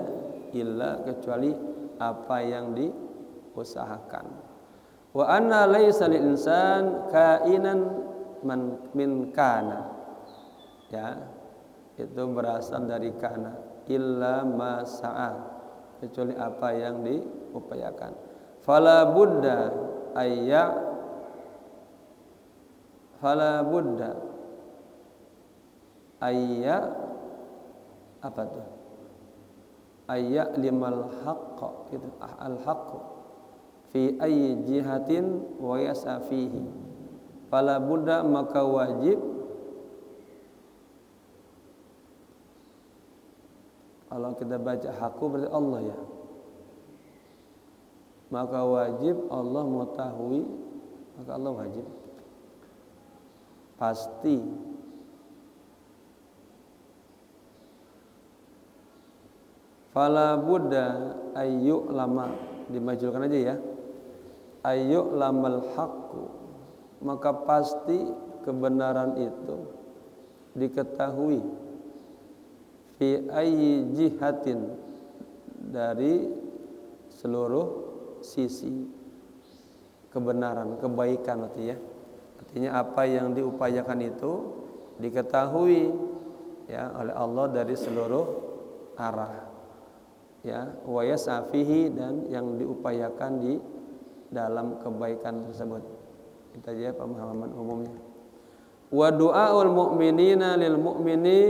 illa kecuali apa yang diusahakan. Wa anna laisa lil insan kainan min kana, ya, itu berasal dari kana, illa ma sa'a, kecuali apa yang diupayakan. Fala budda apa tuh? Limal haqq, itu al haqq fi ayyi jihatin wa yasa fihi. Fala budda, maka wajib Kalau kita baca haku berarti Allah ya. Maka wajib Allah mengetahui, maka Allah wajib. Pasti. Fala budda ayyuk lama, dimajulkan aja ya. Ayyuk lamal haqqu, maka pasti kebenaran itu diketahui fi ayyi jihatin, dari seluruh sisi kebenaran, kebaikan artinya. Artinya apa yang diupayakan itu diketahui ya oleh Allah dari seluruh arah. Ya, wa yas'afihi, dan yang diupayakan di dalam kebaikan tersebut. Kita aja pemahaman umumnya. Wa du'aul mu'minina lil mu'mini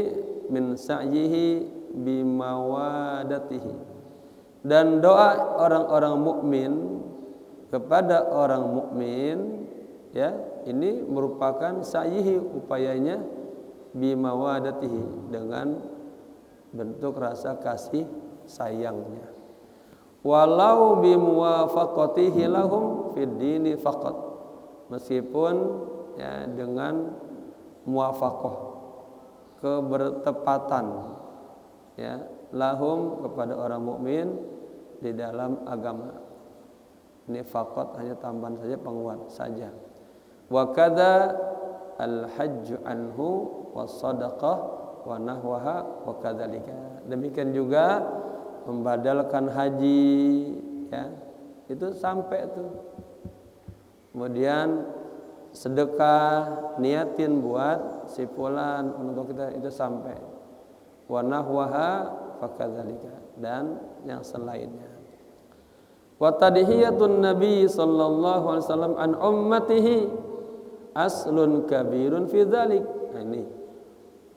min sa'yihi bimawadatihi, dan doa orang-orang mukmin kepada orang mukmin ya, ini merupakan sa'yihi, upayanya, bimawadatihi, dengan bentuk rasa kasih sayangnya. Walau bimuwafaqatihi lahum fid dini faqat, meskipun ya dengan muwafaqah, kebertepatan ya, lahum kepada orang mukmin di dalam agama. Ini faqat hanya tambahan saja, penguat saja. Wa kadza al hajj anhu was sadaqah wa nahwaha wa kadzalika. Demikian juga membadalkan haji ya, itu sampai tuh. Kemudian sedekah, niatin buat si fulan untuk kita, itu sampai. Wa nahwaha fa kadzalika, dan yang selainnya. Wa tadhiyatun nabi sallallahu alaihi wasallam an ummatihi aslun kabirun fi dzalik. Nah ini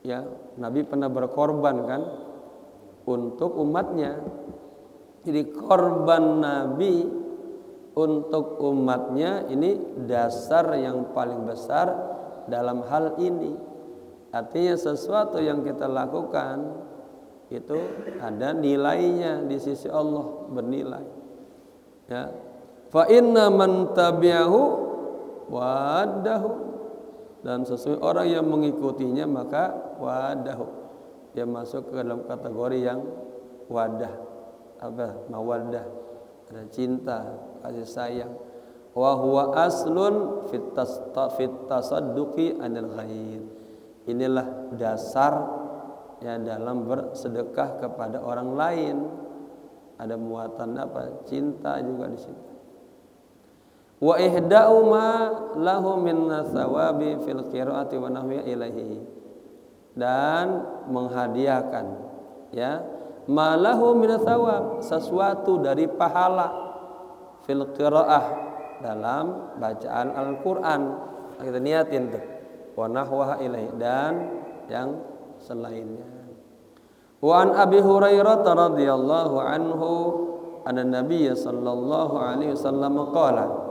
ya, Nabi pernah berkorban kan untuk umatnya. Jadi korban Nabi untuk umatnya ini dasar yang paling besar dalam hal ini. Artinya sesuatu yang kita lakukan itu ada nilainya di sisi Allah, bernilai. Ya. Fa inna man tabi'ahu wadahu, dan sesungguhnya orang yang mengikutinya maka wadahu, dia masuk ke dalam kategori yang wadah, apa, mawaddah, ada cinta, kasih sayang. Wa huwa aslun fit tasadduqi anil ghair. Inilah dasar ya dalam bersedekah kepada orang lain. Ada muatan apa? Cinta juga di situ. Wa ihda'u ma lahu min thawabi fil qiraati wa nahwi ilaihi, dan menghadiahkan ya malahu min thawab, sesuatu dari pahala, fil qiraah, dalam bacaan Al-Qur'an. Kita niatin tuh, wa nahwaha ilaihi, dan yang selainnya. Wa an Abi Hurairah radhiyallahu anhu anna Nabiy sallallahu alaihi wasallam qala,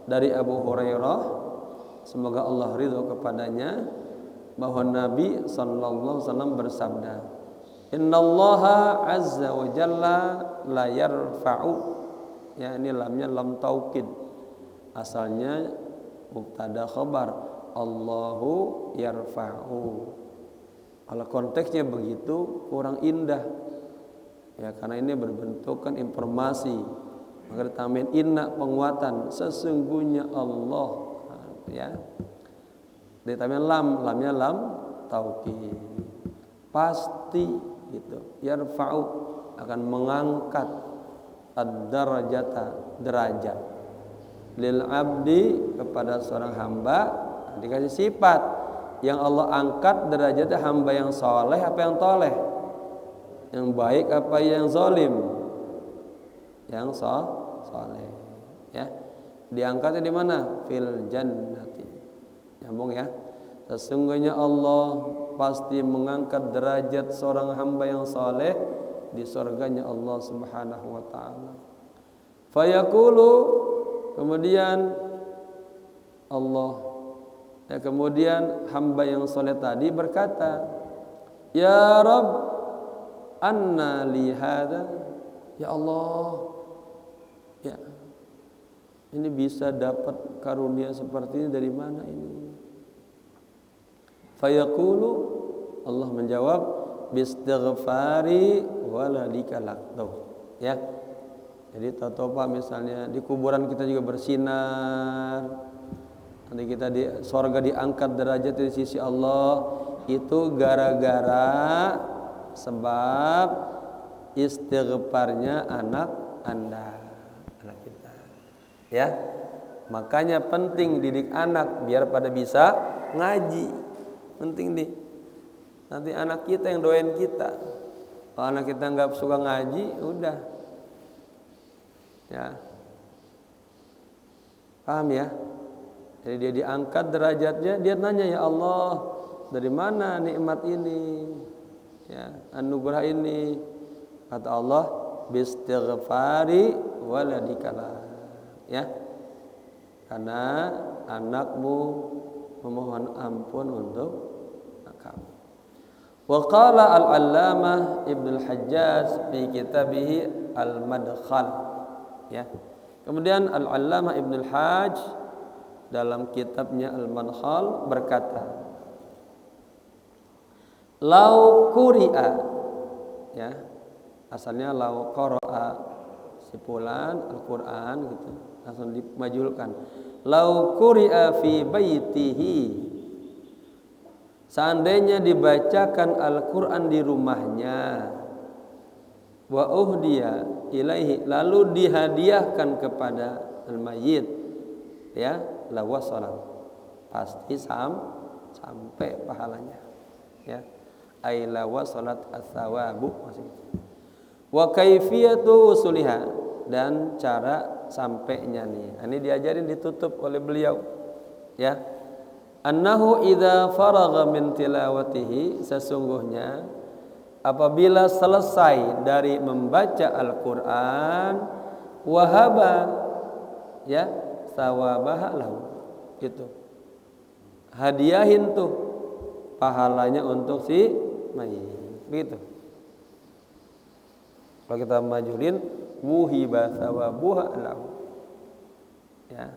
dari Abu Hurairah semoga Allah ridho kepadanya, bahwa Nabi sallallahu alaihi wasallam bersabda, innallaha azza wa jalla la yarfa'u, ya ini lamnya lam taukid, asalnya mubtada khabar, Allahu yarfa'u. Kalau konteksnya begitu kurang indah ya, karena ini berbentukkan informasi, maka ditambahin inna, penguatan, sesungguhnya Allah ya, ditambahin lam, lamnya lam taukid, pasti gitu. Yarfa'u, akan mengangkat ad-darajata, derajat, lil abdi, kepada seorang hamba. Dikasih sifat yang Allah angkat derajatnya, hamba yang soleh apa yang toleh, yang baik apa yang zalim, yang soleh ya. Diangkatnya di mana? Fil jannati. Nyambung ya. Sesungguhnya Allah pasti mengangkat derajat seorang hamba yang saleh di surganya Allah Subhanahu wa taala. Fayaqulu, kemudian Allah ya, kemudian hamba yang saleh tadi berkata, ya Rabb, anna li hadza, ya Allah, ya ini bisa dapat karunia seperti ini dari mana ini? Fayaqulu, Allah menjawab, bistighfari waladika lak. Ya. Jadi tahu Pak, misalnya di kuburan kita juga bersinar. Nanti kita di surga diangkat derajat di sisi Allah, itu gara-gara sebab istighfarnya anak Anda, anak kita. Ya. Makanya penting didik anak biar pada bisa ngaji. Penting nih. Nanti anak kita yang doain kita. Kalau anak kita nggak suka ngaji, udah. Ya. Paham ya? Jadi dia diangkat derajatnya, dia nanya, ya Allah, dari mana nikmat ini? Ya, anugerah ini. Kata Allah, bistighfari waladikala. Ya. Karena anakmu memohon ampun untuk kamu. Wa qala al-allamah Ibnu al-Hajjaj fi kitabih al-Madkhal. Ya. Kemudian al-allamah Ibnu al-Hajj dalam kitabnya al-Madkhal berkata, lau quri'a, ya. Asalnya lau qara'a, si fulan Al-Qur'an gitu, langsung dimajulkan. Lau quri'a fi baitihi, seandainya dibacakan Al-Qur'an di rumahnya, wa uhdiya ilaihi, lalu dihadiahkan kepada al-mayyit, ya, la wasalat, pasti sampai pahalanya, ya. Ai la wasalat as-sawabu, maksudnya. Wa kaifiyatu usuliha, dan cara sampainya nih. Ini diajarin, ditutup oleh beliau, ya. Annahu idza faragha min tilawatihi, sesungguhnya apabila selesai dari membaca Al-Qur'an, wahaba, ya, sawabaha lahu, gitu. Hadiahin tuh pahalanya untuk si mayit, begitu. Kalau kita majulin, wuhiba sawabuha lahu, ya.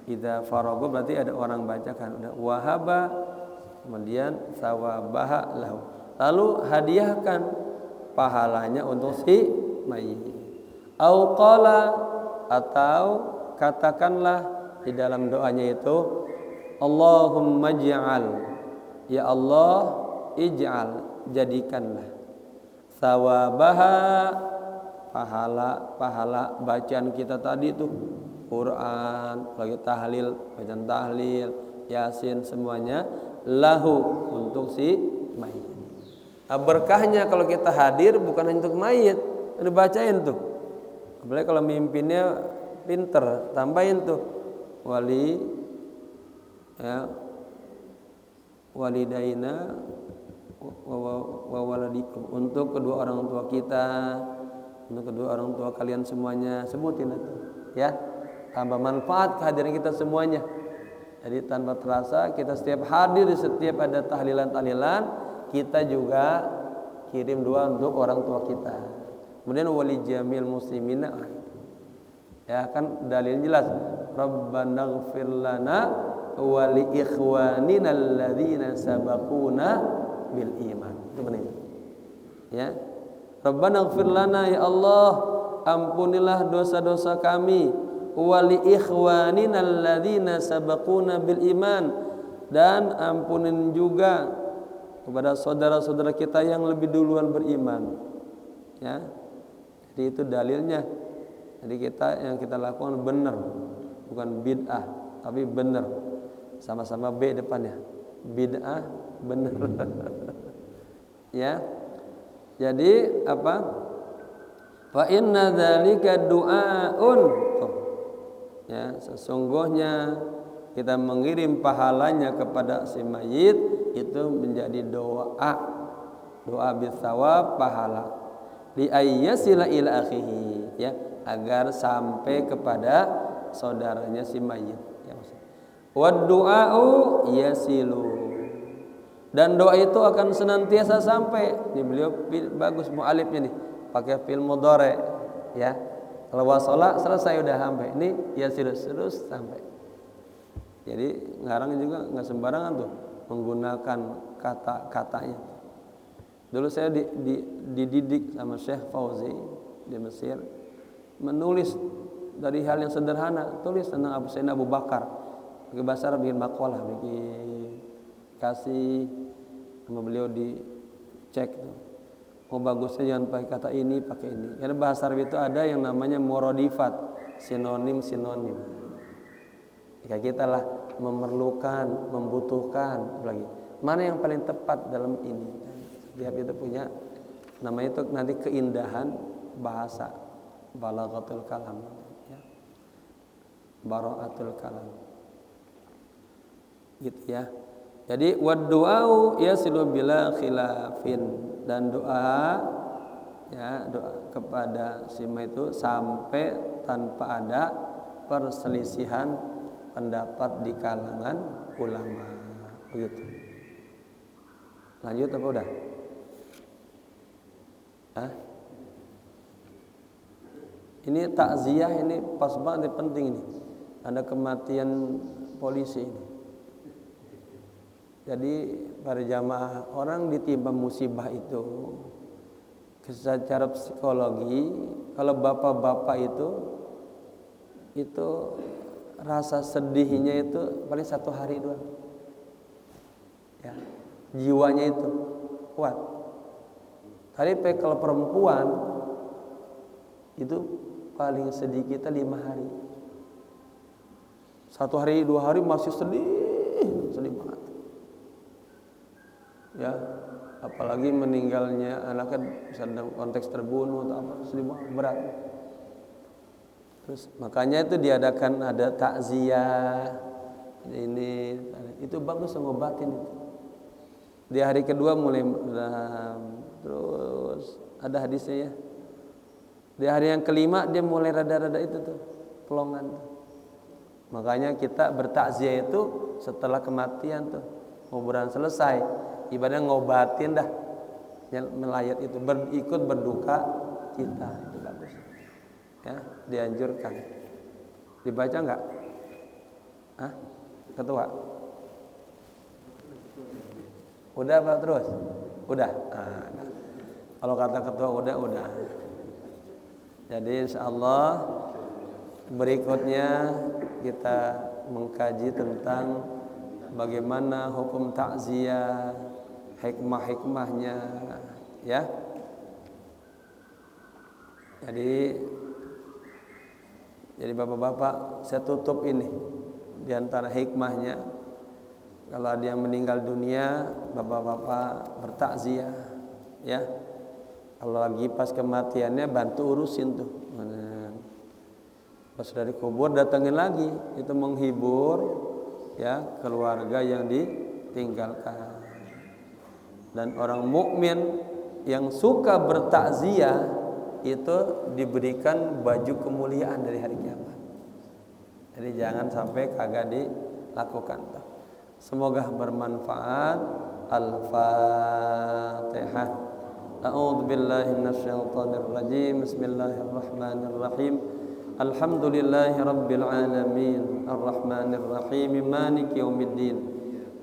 Idza faraga berarti ada orang bacakan, udah wahaba, kemudian sawabaha lahu, lalu hadiahkan pahalanya untuk si mayit. Au qala, atau katakanlah di dalam doanya itu, Allahumma ij'al, ya Allah, ij'al, jadikanlah, sawabaha, pahala bacaan kita tadi itu, Quran, lagi tahlil, bacaan tahlil, Yasin, semuanya lahu, untuk si mayit. Nah, berkahnya kalau kita hadir bukan hanya untuk mayit, dibacain tuh. Apalagi kalau mimpinnya pinter, tambahin tuh wali, ya, walidaina wa waladikum, untuk kedua orang tua kita, untuk kedua orang tua kalian semuanya, sebutin itu, ya. Tambah manfaat kehadiran kita semuanya. Jadi tanpa terasa kita setiap hadir, setiap ada tahlilan-tahlilan, kita juga kirim doa untuk orang tua kita. Kemudian wali jamil muslimina, ya kan dalilnya jelas, Rabbana ighfir lana wa li ikhwanina alladzina sabaquna bil iman. Itu benar. Ya. Rabbana ighfir lana, ya Allah, ampunilah dosa-dosa kami, wa li ikhwanina alladzina sabaquna bil iman, dan ampunin juga kepada saudara-saudara kita yang lebih duluan beriman. Ya. Jadi itu dalilnya. Jadi yang kita lakukan benar, bukan bid'ah, tapi benar. Sama-sama B depannya. Bid'ah, benar. Ya. Jadi apa? Fa inna dzalika du'aun. Ya, sesungguhnya kita mengirim pahalanya kepada si mayit itu menjadi doa bisawab, pahala li ayyasila ila akhihi, ya, agar sampai kepada saudaranya si mayit, ya. Wa du'a'u yasilu, Dan doa itu akan senantiasa sampai. Ini beliau bagus mu'alifnya nih, pakai fi'il mudhari ya. Kalau wasala selesai udah sampai. Ini ya terus sampai. Jadi ngarang juga nggak sembarangan tuh menggunakan kata-katanya. Dulu saya dididik sama Syekh Fauzi di Mesir, menulis dari hal yang sederhana, tulis tentang Sayyidina Abu Bakar. Pakai bahasa Arab, bikin makalah, bikin kasih sama beliau dicek tuh. Oh bagusnya jangan pakai kata ini, pakai ini. Karena bahasa Arab itu ada yang namanya muradifat, sinonim. Kayak kita lah memerlukan, membutuhkan lagi. Mana yang paling tepat dalam ini? Setiap itu punya nama itu nanti keindahan bahasa, balaghatul kalam ya. Bara'atul kalam. Gitu ya. Jadi wad-du'au yasilu bila khilafin, dan doa ya, doa kepada sima itu sampai tanpa ada perselisihan pendapat di kalangan ulama. Begitu. Lanjut apa udah? Ini takziah, ini pas banget, ini penting ini. Ada kematian polisi ini. Jadi para jamaah, orang ditimpa musibah itu secara psikologi, kalau bapak-bapak itu rasa sedihnya itu paling 1 hari doang. Ya, jiwanya itu kuat. Tapi kalau perempuan itu paling sedih kita 5 hari. 1 hari 2 hari masih sedih banget. Ya, apalagi meninggalnya anaknya sedang konteks terbunuh atau apa, sedih banget, berat. Terus makanya itu diadakan ada takziah ini, itu bagus ngobatin itu. Di hari kedua mulai terus ada hadisnya ya. Di hari yang kelima dia mulai rada-rada itu tuh pelongan tuh. Makanya kita bertakziah itu setelah kematian tuh, kuburan selesai, ibadah ngobatin dah melayat itu, ikut berduka cita, itu bagus ya, dianjurkan. Dibaca enggak? Ketua udah apa terus? Udah. Kalau kata ketua udah. Jadi insyaallah berikutnya kita mengkaji tentang bagaimana hukum takziah, hikmah-hikmahnya ya. Jadi bapak-bapak, saya tutup ini di antara hikmahnya. Kalau ada yang meninggal dunia, bapak-bapak bertakziah ya. Kalau lagi pas kematiannya bantu urusin tuh. Pas dari kubur datangin lagi, itu menghibur ya keluarga yang ditinggalkan. Dan orang mukmin yang suka bertakziah itu diberikan baju kemuliaan dari hari kiamat. Jadi jangan sampai kagak dilakukan. Semoga bermanfaat. Al-Fatihah. A'udzu billahi minasyaitonir rajim. Bismillahirrahmanirrahim. Alhamdulillahi rabbil alamin. Arrahmanir rahim. Maliki yaumiddin.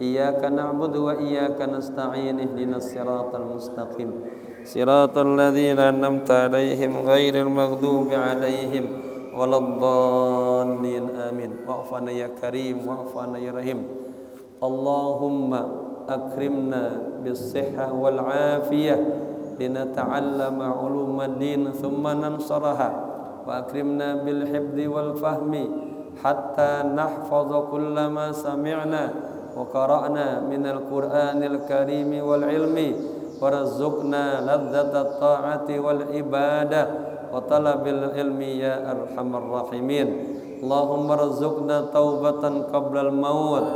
Iyyaka na'budu wa iyyaka nasta'in. Ihdinas siratal mustaqim. Siratal ladzina an'amta 'alaihim ghairil maghdubi 'alaihim waladdallin. Amin. Wa'fana ya karim, wa'fana ya rahim. Allahumma akrimna bis-sihhah wal 'afiyah linata'allama 'ulumaddin thumma nansaraha, wa akrimna bil hifdzi wal fahmi hatta nahfaza kullama sami'na wa qara'na minal qur'anil karim wal ilmi warzuqna ladzata ta'ati wal ibadah wa talabil ilmi ya arhamar rahimin. Allahumma rzuqna taubatan qabla al maut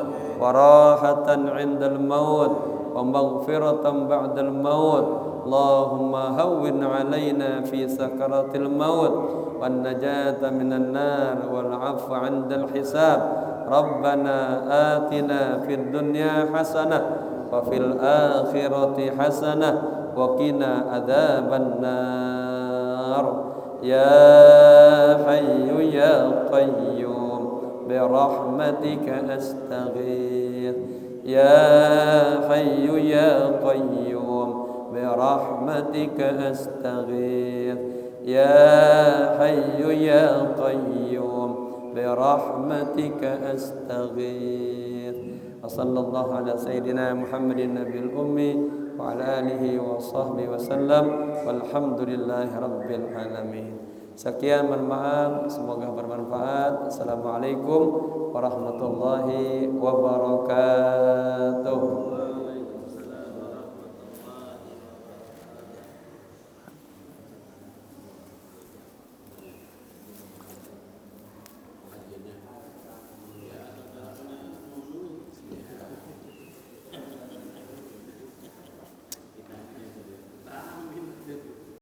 wa rahatan 'inda al maut wa maghfiratan ba'da al maut. Allahumma hawwin 'alaina fi sakaratil maut wan najata minan nar wal 'afwa 'inda al hisab. Rabbana atina fid dunya hasanah wa fil akhirati hasanah wa qina adzabannar. Ya Hayyu ya Qayyum birahmatika astaghith. Ya Hayyu ya Qayyum birahmatika astaghith. Ya Hayyu ya Qayyum birahmatika astaghith. Sallallahu ala sayyidina Muhammadin nabiyil ummi wa ala alihi wa sahbihi wasallam walhamdulillahi rabbil alamin. Sekian, mohon maaf, semoga bermanfaat. Assalamualaikum warahmatullahi wabarakatuh.